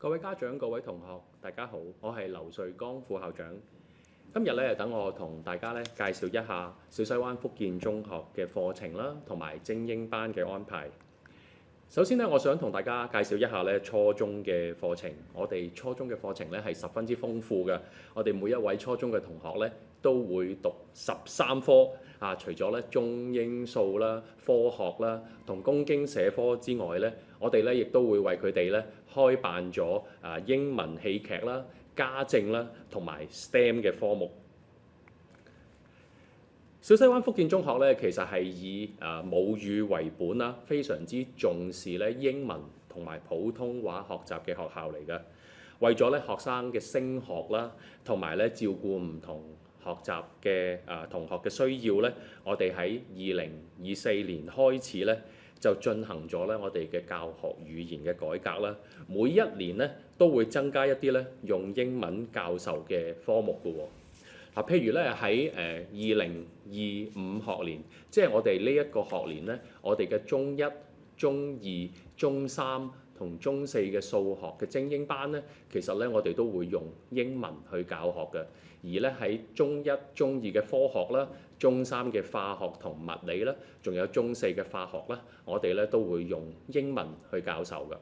各位家長、各位同學，大家好，我係劉瑞剛副校長。今日咧，等我同大家咧介紹一下小西灣福建中學嘅課程啦，同埋精英班嘅安排。首先咧，我想同大家介紹一下咧初中嘅課程。我哋初中嘅課程咧係十分之豐富嘅。我哋每一位初中嘅同學咧都會讀13科啊，除咗咧中英數啦、科學啦同公經社科之外咧，我哋咧亦都會為佢哋咧開辦咗英文戲劇啦、家政啦同埋 STEM 嘅科目。小西灣福建中學咧，其實係以母語為本啦，非常之重視咧英文同埋普通話學習嘅學校嚟嘅。為咗咧學生嘅升學啦，同埋咧照顧唔同學習嘅同學嘅需要咧，我哋喺2024年開始咧就進行咗咧我哋嘅教學語言嘅改革啦。每一年咧都會增加一啲咧用英文教授嘅科目嘅喎。譬如咧喺2025學年，即係我哋呢一個學年咧，我哋嘅中一、中二、中三同中四嘅數學嘅精英班咧，其實咧我哋都會用英文去教學嘅。而咧喺中一、中二嘅科學啦、中三嘅化學同物理啦，仲有中四嘅化學啦，我哋咧都會用英文去教授嘅。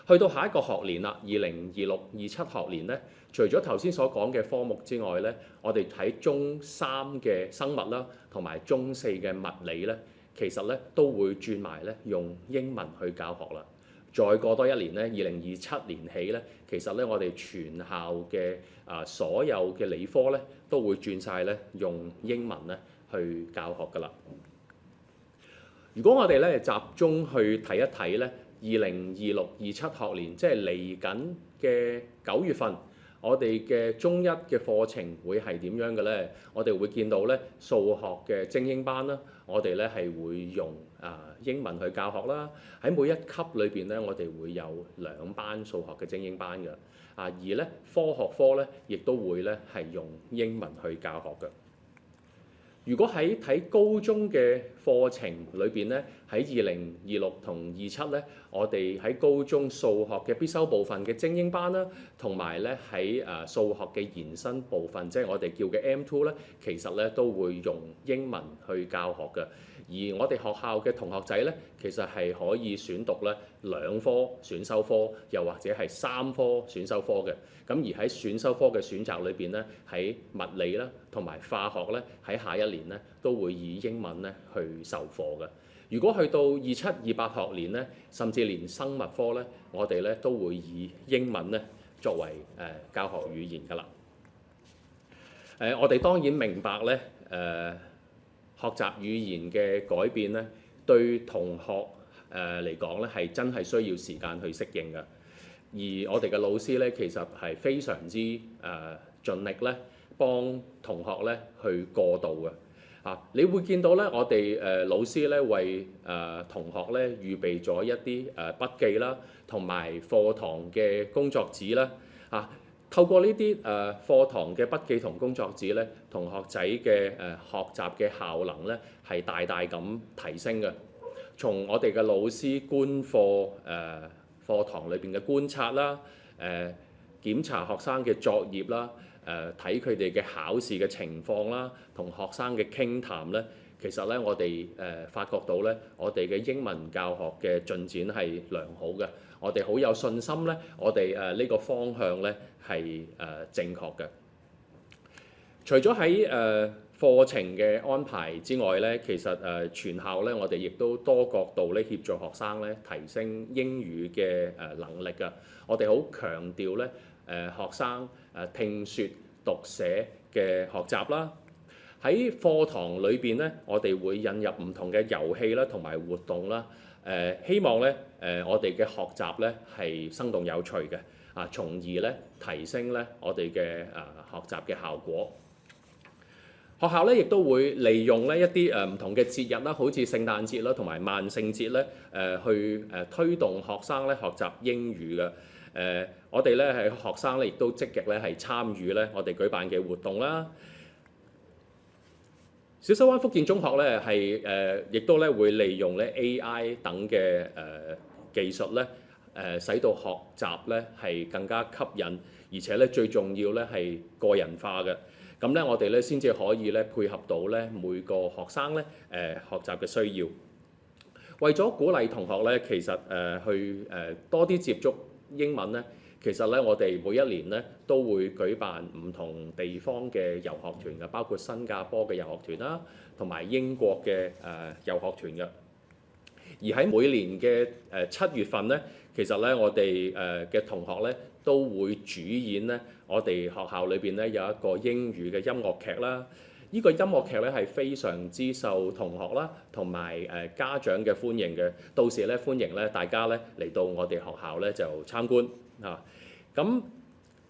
去到下一個學年啦，2026-27學年咧，除咗頭先所講嘅科目之外咧，我哋喺中三嘅生物啦，同埋中四嘅物理咧，其實咧都會轉埋咧用英文去教學啦。再過多一年咧，2027年起咧，其實咧我哋全校嘅所有嘅理科咧都會轉晒咧用英文咧去教學㗎啦。如果我哋咧集中去睇一睇咧，2026-27學年，即係嚟緊嘅9月份，我哋嘅中一嘅課程會係點樣嘅咧？我哋會見到咧數學嘅精英班啦，我哋咧係會用英文去教學啦。喺每一級裏邊咧，我哋會有2班數學嘅精英班嘅。而咧科學科咧，亦都會咧係用英文去教學嘅。如果喺睇高中嘅課程裏邊咧，喺2026同27咧，我哋喺高中數學嘅必修部分嘅精英班啦，同埋咧喺數學嘅延伸部分，即係我哋叫嘅 M2咧，其實咧都會用英文去教學嘅。而我哋學校嘅同學仔咧，其實係可以選讀咧2科選修科，又或者係3科選修科嘅。咁而喺選修科嘅選擇裏邊咧，喺物理啦同埋化學咧，喺下一年咧都會以英文咧去授課嘅。如果去到27-28學年咧，甚至連生物科咧，我哋咧都會以英文咧作為教學語言㗎啦。我哋當然明白咧學習語言嘅改變咧，對同學嚟講咧係真係需要時間去適應嘅。而我哋嘅老師咧，其實係非常之盡力咧，幫同學咧去過渡嘅。你會見到咧，我哋老師咧為同學咧預備咗一啲筆記啦，同埋課堂嘅工作紙啦。透過呢啲課堂嘅筆記同工作紙咧，同學仔嘅學習嘅效能咧係大大咁提升嘅。從我哋嘅老師觀課課堂裏邊嘅觀察啦，檢查學生嘅作業啦，睇佢哋嘅考試嘅情況啦，同學生嘅傾談咧，其實咧我哋發覺到咧，我哋嘅英文教學嘅進展係良好嘅。我哋好有信心咧，我哋呢個方向咧係正確嘅。除咗喺課程嘅安排之外咧，其實全校咧我哋亦都多角度咧協助學生咧提升英語嘅能力㗎。我哋好強調咧學生聽說讀寫嘅學習啦。喺課堂裏邊咧，我哋會引入唔同嘅遊戲啦，同埋活動啦。希望咧我哋嘅學習咧係生動有趣嘅，從而咧提升咧我哋嘅學習嘅效果。學校咧亦都會利用咧一啲唔同嘅節日啦，好似聖誕節啦同埋萬聖節咧去推動學生咧學習英語嘅。我哋咧係學生咧亦都積極咧係參與咧我哋舉辦嘅活動啦。小西灣福建中學咧係亦都咧會利用咧 AI 等嘅技術咧使到學習咧係更加吸引，而且咧最重要咧係個人化嘅。咁咧我哋咧先至可以咧配合到咧每個學生咧學習嘅需要。為咗鼓勵同學咧，其實去多啲接觸英文咧，其實咧我哋每一年咧都會舉辦唔同地方嘅遊學團嘅，包括新加坡嘅遊學團啦，同埋英國嘅遊學團嘅。而喺每年嘅7月份咧，其實咧我哋嘅同學咧都會主演咧我哋學校裏邊咧有一個英語嘅音樂劇啦。呢個音樂劇咧係非常之受同學啦同埋家長嘅歡迎嘅。到時咧歡迎咧大家咧嚟到我哋學校咧就參觀啊。咁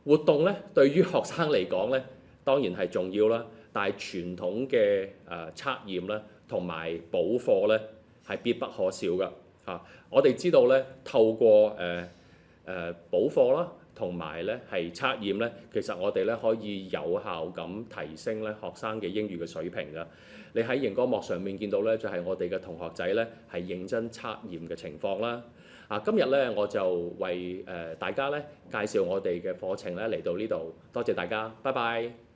活動咧對於學生嚟講咧當然係重要啦，但係傳統嘅測驗咧同埋補課咧係必不可少㗎嚇。我哋知道咧透過補課啦，同埋咧係測驗咧，其實我哋咧可以有效咁提升咧學生嘅英語嘅水平㗎。你喺熒光幕上面見到咧，就係我哋嘅同學仔咧係認真測驗嘅情況啦。今日咧我就為大家咧介紹我哋嘅課程咧嚟到呢度，多謝大家，拜拜。